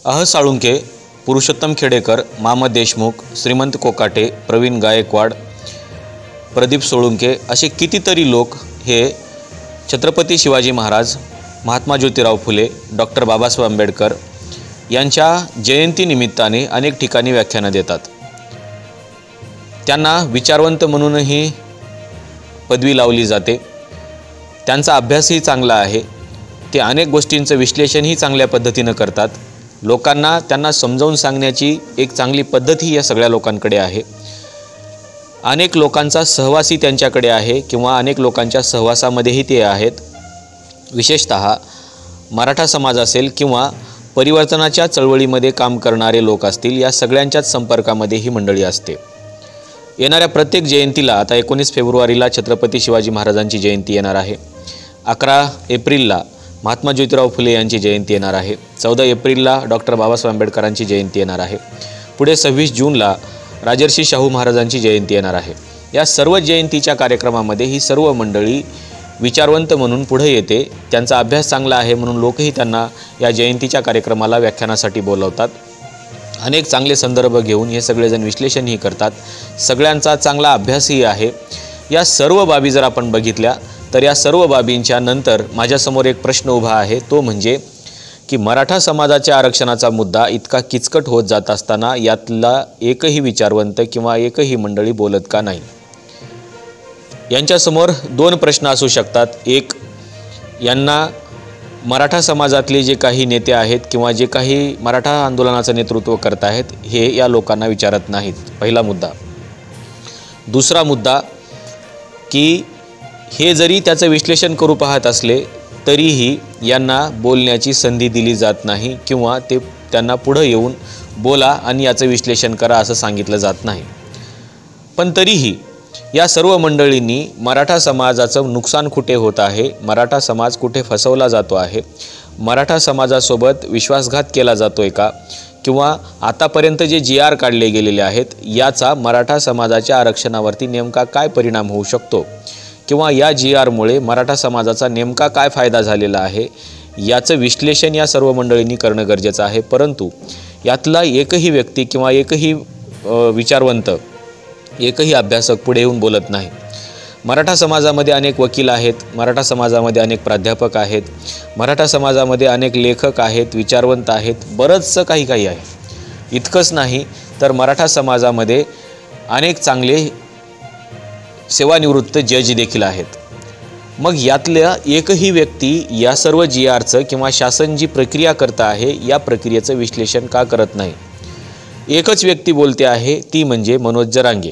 अह साळुंके, पुरुषोत्तम खेडेकर, मामद देशमुख, श्रीमंत कोकाटे, प्रवीण गायकवाड, प्रदीप सोळुंके असे कितीतरी लोक हे छत्रपती शिवाजी महाराज, महात्मा ज्योतिराव फुले, डॉक्टर बाबासाहेब आंबेडकर यांच्या जयंतीनिमित्ताने अनेक ठिकाणी व्याख्यानं देतात। त्यांना विचारवंत म्हणूनही पदवी लावली जाते। त्यांचा अभ्यासही चांगला आहे। ते अनेक गोष्टींचं विश्लेषणही चांगल्या पद्धतीनं करतात। लोकांना त्यांना समजावून सांगण्याची एक चांगली पद्धतही या सगळ्या लोकांकडे आहे। अनेक लोकांचा सहवासही त्यांच्याकडे आहे किंवा अनेक लोकांच्या सहवासामध्येही ते आहेत। विशेषतः मराठा समाज असेल किंवा परिवर्तनाच्या चळवळीमध्ये काम करणारे लोक असतील, या सगळ्यांच्याच संपर्कामध्ये ही मंडळी असते। येणाऱ्या प्रत्येक जयंतीला, आता 19 फेब्रुवारीला छत्रपती शिवाजी महाराजांची जयंती येणार आहे, 11 एप्रिलला महात्मा ज्योतिराव फुले यांची जयंती येणार आहे, 14 एप्रिलला डॉक्टर बाबासाहेब आंबेडकरांची जयंती येणार आहे, पुढे 26 जूनला राजर्षी शाहू महाराजांची जयंती येणार आहे। या सर्व जयंतीच्या कार्यक्रमामध्ये ही सर्व मंडळी विचारवंत म्हणून पुढे येते। त्यांचा अभ्यास चांगला आहे म्हणून लोकही त्यांना या जयंतीच्या कार्यक्रमाला व्याख्यानासाठी बोलवतात। अनेक चांगले संदर्भ घेऊन हे सगळेजण विश्लेषणही करतात। सगळ्यांचा चांगला अभ्यासही आहे। या सर्व बाबी जर आपण बघितल्या तर या सर्व बाबींच्या नंतर माझ्यासमोर एक प्रश्न उभा आहे, तो म्हणजे की मराठा समाजाच्या आरक्षणाचा मुद्दा इतका किचकट होत जात असताना यातला एकही विचारवंत किंवा एकही मंडळी बोलत का नाही? यांच्यासमोर दोन प्रश्न असू शकतात। एक, यांना मराठा समाजातले जे काही नेते आहेत किंवा जे काही मराठा आंदोलनाचं नेतृत्व करत आहेत हे या लोकांना विचारत नाहीत, पहिला मुद्दा। दुसरा मुद्दा की हे जरी त्याचं विश्लेषण करू पाहत असले तरीही यांना बोलण्याची संधी दिली जात नाही किंवा त्यांना पुढे येऊन बोला आणि याचं विश्लेषण करा असं सांगितलं जात नाही। पण तरीही या सर्व मंडळींनी मराठा समाजाचं नुकसान कुठे होत आहे, मराठा समाज कुठे फसवला जातो आहे, मराठा समाजासोबत विश्वासघात केला जातोय का, किंवा आतापर्यंत जे GR काढले गेलेले आहेत याचा मराठा समाजाच्या आरक्षणावरती नेमका काय परिणाम होऊ शकतो, किंवा या GRमुळे मराठा समाजाचा नेमका काय फायदा झालेला आहे, याचं विश्लेषण या सर्व मंडळींनी करणं गरजेचं आहे। परंतु यातला एकही व्यक्ती किंवा एकही विचारवंत, एकही अभ्यासक पुढे येऊन बोलत नाही। मराठा समाजामध्ये अनेक वकील आहेत, मराठा समाजामध्ये अनेक प्राध्यापक आहेत, मराठा समाजामध्ये अनेक लेखक आहेत, विचारवंत आहेत, बरंचसं काही आहे। इतकंच नाही तर मराठा समाजामध्ये अनेक चांगले सेवानिवृत्त जज देखील आहेत। मग यातल्या एकही व्यक्ती या सर्व GRचं किंवा शासन जी प्रक्रिया करत आहे या प्रक्रियेचं विश्लेषण का करत नाही? एकच व्यक्ती बोलते आहे, ती म्हणजे मनोज जरांगे।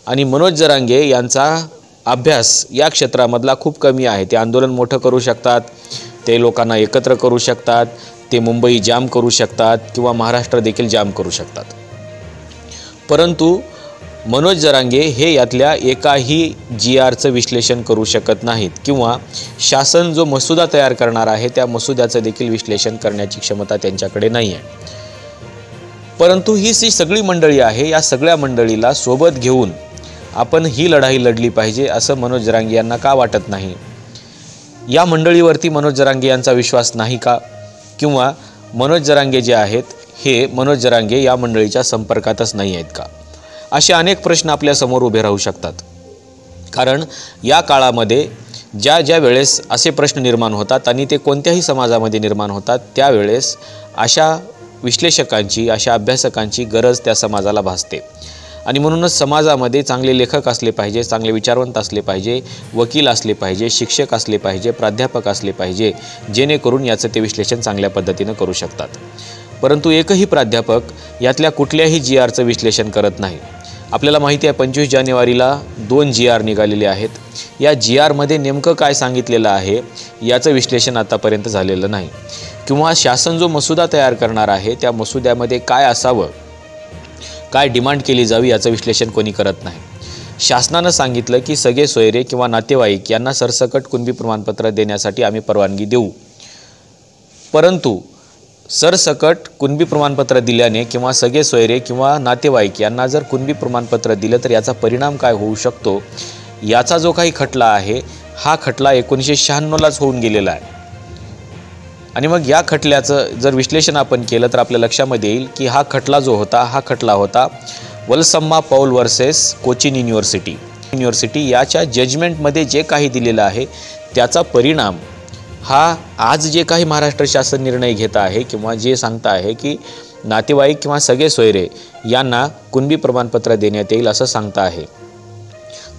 आणि मनोज जरांगे यांचा अभ्यास या क्षेत्रामधला खूप कमी आहे। ते आंदोलन मोठं करू शकतात, ते लोकांना एकत्र करू शकतात, ते मुंबई जाम करू शकतात किंवा महाराष्ट्र देखील जाम करू शकतात। परंतु मनोज जरांगे हे यातल्या एकाही GRचं विश्लेषण करू शकत नाहीत किंवा शासन जो मसुदा तयार करणार आहे त्या मसुद्याचं देखील विश्लेषण करण्याची क्षमता त्यांच्याकडे नाही आहे। परंतु ही सगळी मंडळी आहे, या सगळ्या मंडळीला सोबत घेऊन आपण ही लढाई लढली पाहिजे असं मनोज जरांगे यांना का वाटत नाही? या मंडळीवरती मनोज जरांगे यांचा विश्वास नाही का? किंवा मनोज जरांगे जे आहेत हे मनोज जरांगे या मंडळीच्या संपर्कातच नाही आहेत का? असे अनेक प्रश्न आपल्या समोर उभे राहू शकतात। कारण या काळामध्ये ज्या वेळेस असे प्रश्न निर्माण होतात आणि ते कोणत्याही समाजामध्ये निर्माण होतात त्यावेळेस अशा विश्लेषकांची, अशा अभ्यासकांची गरज त्या समाजाला भासते। आणि म्हणूनच समाजामध्ये चांगले लेखक असले पाहिजे, चांगले विचारवंत असले पाहिजे, वकील असले पाहिजे, शिक्षक असले पाहिजे, प्राध्यापक असले पाहिजे, जेणेकरून याचं ते विश्लेषण चांगल्या पद्धतीनं करू शकतात। परंतु एकही प्राध्यापक यातल्या कुठल्याही GRचं विश्लेषण करत नाही। आपल्याला माहिती आहे 25 जानेवारीला 2 GR निघालेले आहेत। या GRमध्ये नेमकं काय सांगितलेलं आहे याचं विश्लेषण आतापर्यंत झालेलं नाही, किंवा शासन जो मसुदा तयार करणार आहे त्या मसुद्यामध्ये काय असावं, काय डिमांड केली जावी याचं विश्लेषण कोणी करत नाही। शासनानं सांगितलं की सगळे सोयरे किंवा नातेवाईक यांना सरसकट कुणबी प्रमाणपत्र देण्यासाठी आम्ही परवानगी देऊ, परंतु सरसकट कुणबी प्रमाणपत्र दिल्याने किंवा सगळे सोयरे किंवा नातेवाईक यांना जर कुणबी प्रमाणपत्र दिलं तर याचा परिणाम काय होऊ शकतो याचा जो काही खटला आहे हा खटला 1996लाच होऊन गेलेला आहे। आणि मग या खटल्याचं जर विश्लेषण आपण केलं तर आपल्या लक्षामध्ये येईल की हा खटला जो होता हा खटला होता वलसम्मा पौल वर्सेस कोचिन युनिव्हर्सिटी याच्या जजमेंटमध्ये जे काही दिलेलं आहे त्याचा परिणाम हा आज जे काही महाराष्ट्र शासन निर्णय घेत आहे किंवा जे सांगता आहे की नातेवाईक किंवा सगळे सोयरे यांना कुणबी प्रमाणपत्र देण्यात येईल असं सांगता आहे।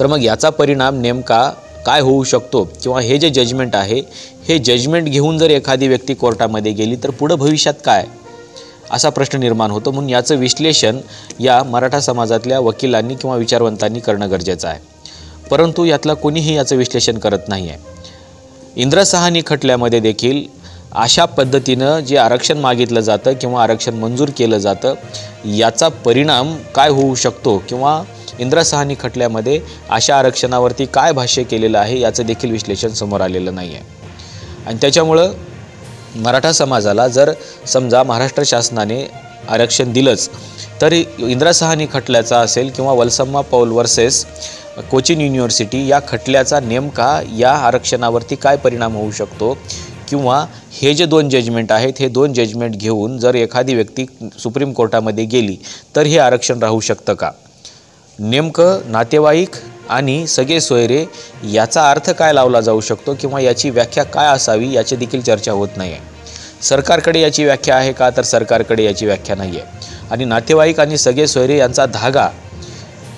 तर मग याचा परिणाम नेमका काय होऊ शकतो किंवा हे जे जजमेंट आहे हे जजमेंट घेऊन जर एखादी व्यक्ती कोर्टामध्ये गेली तर पुढे भविष्यात काय असा प्रश्न निर्माण होतो। म्हणून याचं विश्लेषण या मराठा समाजातल्या वकिलांनी किंवा विचारवंतांनी करणं गरजेचं आहे, परंतु यातला कोणीही याचं विश्लेषण करत नाही आहे। इंद्रसाहनी खटल्यामध्ये देखील अशा पद्धतीनं जे आरक्षण मागितलं जातं किंवा आरक्षण मंजूर केलं जातं याचा परिणाम काय होऊ शकतो किंवा इंद्रसाहनी खटल्यामध्ये अशा आरक्षणावरती काय भाष्य केलेलं आहे याचं देखील विश्लेषण समोर आलेलं नाही आहे। आणि त्याच्यामुळं मराठा समाजाला जर समजा महाराष्ट्र शासनाने आरक्षण दिलंच तर इंद्रसाहनी खटल्याचा असेल किंवा वलसम्मा पौल वर्सेस कोचिन युनिव्हर्सिटी या खटल्याचा नेमका या आरक्षणावरती काय परिणाम होऊ शकतो किंवा हे जे दोन जजमेंट आहेत हे दोन जजमेंट घेऊन जर एखादी व्यक्ती सुप्रीम कोर्टामध्ये गेली तर हे आरक्षण राहू शकतं का, नेमकं नातेवाईक आणि सगळे सोयरे याचा अर्थ काय लावला जाऊ शकतो किंवा याची व्याख्या काय असावी याची देखील चर्चा होत नाही आहे। सरकारकडे याची व्याख्या आहे का तर सरकारकडे याची व्याख्या नाही आहे। आणि नातेवाईक आणि सगळे सोयरे यांचा धागा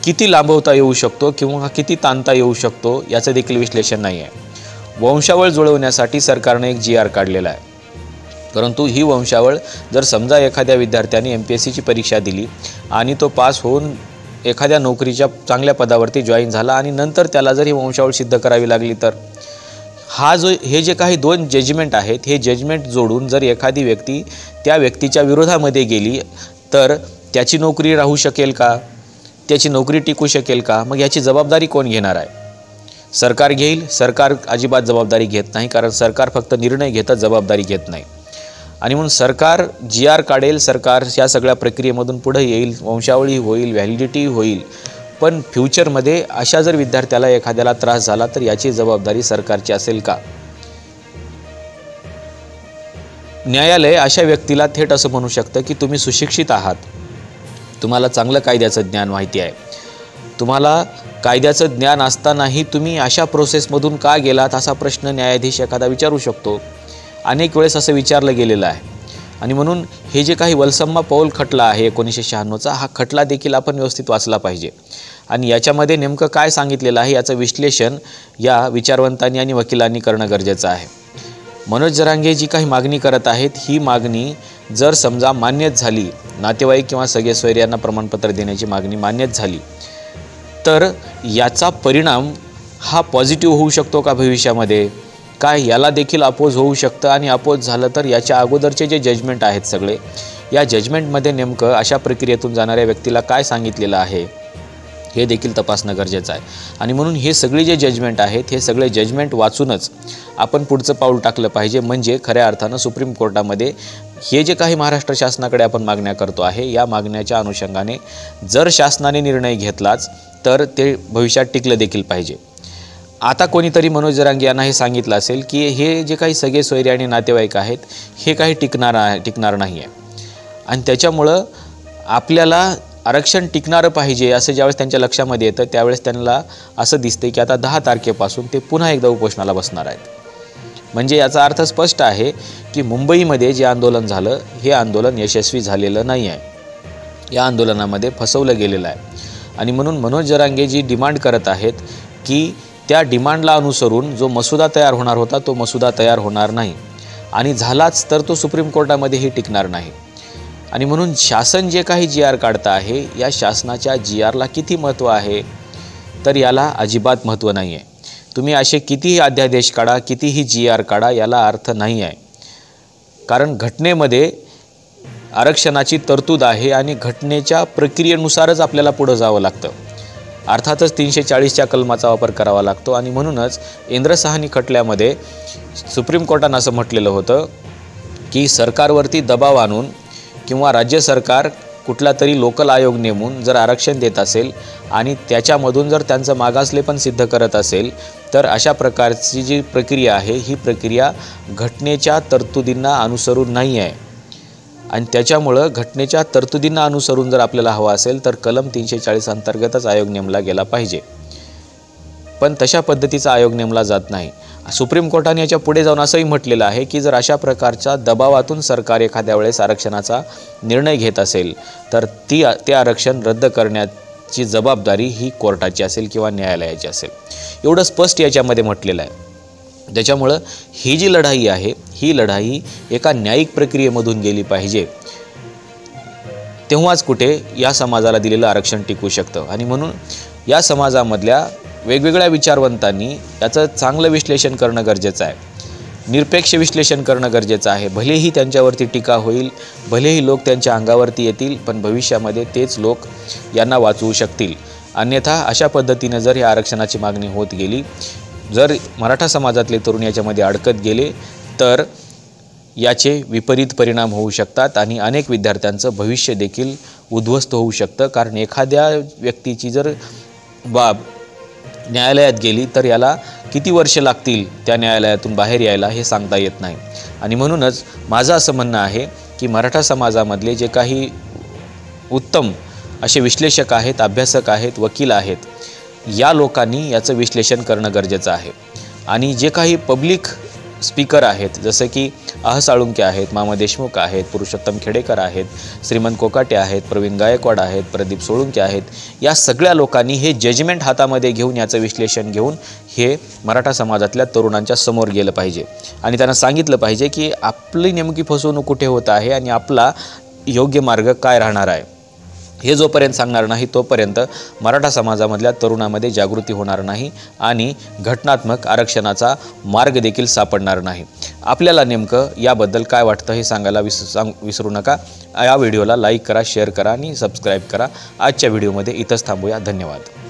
किती लांबवता येऊ शकतो किंवा किती ताणता येऊ शकतो याचं देखील विश्लेषण नाही आहे। वंशावळ जुळवण्यासाठी सरकारने एक GR काढलेला आहे, परंतु ही वंशावळ जर समजा एखाद्या विद्यार्थ्याने MPSCची परीक्षा दिली आणि तो पास होऊन एखाद्या नोकरीच्या चांगल्या पदावरती जॉईन झाला आणि नंतर त्याला जर ही वंशावळ सिद्ध करावी लागली तर हे जे काही दोन जजमेंट आहेत हे जजमेंट जोडून जर एखादी व्यक्ती त्या व्यक्तीच्या विरोधामध्ये गेली तर त्याची नोकरी राहू शकेल का, त्याची नोकरी टिकू शकेल का, मग याची जबाबदारी कोण घेणार आहे? सरकार घेईल? सरकार अजिबात जबाबदारी घेत नाही, कारण सरकार फक्त निर्णय घेतं, जबाबदारी घेत नाही। आणि म्हणून सरकार GR काढेल, सरकार या सगळ्या प्रक्रियेमधून पुढे येईल, वंशावळी होईल, व्हॅलिडिटी होईल, पण फ्युचरमध्ये अशा जर विद्यार्थ्याला एखाद्याला त्रास झाला तर याची जबाबदारी सरकारची असेल का? न्यायालय अशा व्यक्तीला थेट असं म्हणू शकतं की तुम्ही सुशिक्षित आहात, तुम्हाला चांगलं कायद्याचं ज्ञान माहिती आहे, तुम्हाला कायद्याचं ज्ञान असतानाही तुम्ही अशा प्रोसेसमधून का गेलात असा प्रश्न न्यायाधीश एखादा विचारू शकतो। अनेक वेळेस असं विचारलं गेलेलं आहे। आणि म्हणून हे जे काही वलसम्मा पौल खटला आहे 1996चा हा खटला देखील आपण व्यवस्थित वाचला पाहिजे आणि याच्यामध्ये नेमकं काय सांगितलेलं आहे याचं विश्लेषण या विचारवंतांनी आणि वकिलांनी करणं गरजेचं आहे। मनोज जरांगे जी काही मागणी करत आहेत ही मागणी जर समजा मान्यच झाली, नातेवाईक किंवा सगळे सोयरे यांना प्रमाणपत्र देण्याची मागणी मान्यच झाली तर याचा परिणाम हा पॉझिटिव्ह होऊ शकतो का भविष्यामध्ये, काय याला देखील अपोज होऊ शकतं? आणि अपोज झालं तर याच्या अगोदरचे जे जजमेंट आहेत सगळे या जजमेंटमध्ये नेमकं अशा प्रक्रियेतून जाणाऱ्या व्यक्तीला काय सांगितलेलं आहे हे देखील तपासणं गरजेचं आहे। आणि म्हणून हे सगळे जे जजमेंट आहेत हे सगळे जजमेंट वाचूनच आपण पुढचं पाऊल टाकलं पाहिजे, म्हणजे खऱ्या अर्थानं सुप्रीम कोर्टामध्ये हे जे काही महाराष्ट्र शासनाकडे आपण मागण्या करतो आहे या मागण्याच्या अनुषंगाने जर शासनाने निर्णय घेतलाच तर ते भविष्यात टिकलं देखील पाहिजे। आता कोणीतरी मनोज जरांगे यांना हे सांगितलं असेल की हे जे काही सगळे सोयरे आणि नातेवाईक आहेत हे काही टिकणार नाही आहे आणि त्याच्यामुळं आपल्याला आरक्षण टिकणारं पाहिजे असं ज्यावेळेस त्यांच्या लक्षामध्ये येतं त्यावेळेस त्यांना असं दिसते की आता 10 तारखेपासून ते पुन्हा एकदा उपोषणाला बसणार आहेत। म्हणजे याचा अर्थ स्पष्ट आहे की मुंबईमध्ये जे आंदोलन झालं हे आंदोलन यशस्वी झालेलं नाही आहे, या आंदोलनामध्ये फसवलं गेलेलं आहे। आणि म्हणून मनोज जरांगे जी डिमांड करत आहेत की त्या डिमांडला अनुसरून जो मसुदा तयार होणार होता तो मसुदा तयार होणार नाही आणि झालाच तर तो सुप्रीम कोर्टामध्येही टिकणार नाही। आणि म्हणून शासन जे काही GR काढतं आहे या शासनाच्या GRला किती महत्त्व आहे तर याला अजिबात महत्त्व नाही आहे। तुम्ही असे कितीही अध्यादेश काढा, कितीही GR काढा, याला अर्थ नाही आहे, कारण घटनेमध्ये आरक्षणाची तरतूद आहे आणि घटनेच्या प्रक्रियेनुसारच आपल्याला पुढं जावं लागतं। अर्थातच 340च्या कलमाचा वापर करावा लागतो आणि म्हणूनच इंद्रसाहनी खटल्यामध्ये सुप्रीम कोर्टानं असं म्हटलेलं होतं की सरकारवरती दबाव आणून किंवा राज्य सरकार कुठला तरी लोकल आयोग नेमून जर आरक्षण देत असेल आणि त्याच्यामधून जर त्यांचं मागासलेपण सिद्ध करत असेल तर अशा प्रकारची जी प्रक्रिया आहे ही प्रक्रिया घटनेच्या तरतुदींना अनुसरून नाही आहे आणि त्याच्यामुळं घटनेच्या तरतुदींना अनुसरून जर आपल्याला हवा असेल तर कलम 340 अंतर्गतच आयोग नेमला गेला पाहिजे, पण तशा पद्धतीचा आयोग नेमला जात नाही। सुप्रीम कोर्टाने याच्या पुढे जाऊन असंही म्हटलेलं आहे की जर अशा प्रकारच्या दबावातून सरकार एखाद्या वेळेस आरक्षणाचा निर्णय घेत असेल तर ते आरक्षण रद्द करण्याची जबाबदारी ही कोर्टाची असेल किंवा न्यायालयाची असेल, एवढं स्पष्ट याच्यामध्ये म्हटलेलं आहे। त्याच्यामुळं ही जी लढाई आहे ही लढाई एका न्यायिक प्रक्रियेमधून गेली पाहिजे, तेव्हाच कुठे या समाजाला दिलेलं आरक्षण टिकू शकतं। आणि म्हणून या समाजामधल्या वेगवेगळ्या विचारवंतांनी याचं चांगलं विश्लेषण करणं गरजेचं आहे, निरपेक्ष विश्लेषण करणं गरजेचं आहे। भलेही त्यांच्यावरती टीका होईल, भलेही लोक त्यांच्या अंगावरती येतील, पण भविष्यामध्ये तेच लोक यांना वाचवू शकतील। अन्यथा अशा पद्धतीने जर या आरक्षणाची मागणी होत गेली, जर मराठा समाजातले तरुण याच्यामध्ये अडकत गेले तर याचे विपरीत परिणाम होऊ शकतात आणि अनेक विद्यार्थ्यांचं भविष्य देखील उद्ध्वस्त होऊ शकतं। कारण एखाद्या व्यक्तीची जर बाब न्यायालयात गेली तर याला किती वर्ष लागतील त्या न्यायालयातून बाहेर यायला हे सांगता येत नाही। आणि म्हणूनच माझं असं म्हणणं आहे की मराठा समाजामधले जे काही उत्तम असे विश्लेषक आहेत, अभ्यासक आहेत, वकील आहेत, या लोकांनी याचं विश्लेषण करणं गरजेचं आहे। आणि जे काही पब्लिक स्पीकर आहेत जसे की साळुंके आहेत, मामा देशमुख आहेत, पुरुषोत्तम खेडेकर आहेत, श्रीमंत कोकाटे आहेत, प्रवीण गायकवाड आहेत, प्रदीप सोळुंके आहेत, या सगळ्या लोकांनी हे जजमेंट हातामध्ये घेऊन याचं विश्लेषण घेऊन हे मराठा समाजातल्या तरुणांच्या समोर गेलं पाहिजे आणि त्यांना सांगितलं पाहिजे की आपली नेमकी फसवणूक कुठे होत आहे आणि आपला योग्य मार्ग काय राहणार आहे। हे जोपर्यंत सांगणार नाही तोपर्यंत मराठा समाजामधल्या तरुणामध्ये जागृती होणार नाही आणि घटनात्मक आरक्षणाचा मार्ग देखील सापडणार नाही। आपल्याला नेमकं याबद्दल काय वाटतं हे सांगायला विसरू नका। या व्हिडिओला लाईक करा, शेअर करा आणि सबस्क्राईब करा। आजच्या व्हिडिओमध्ये इथंच थांबूया। धन्यवाद।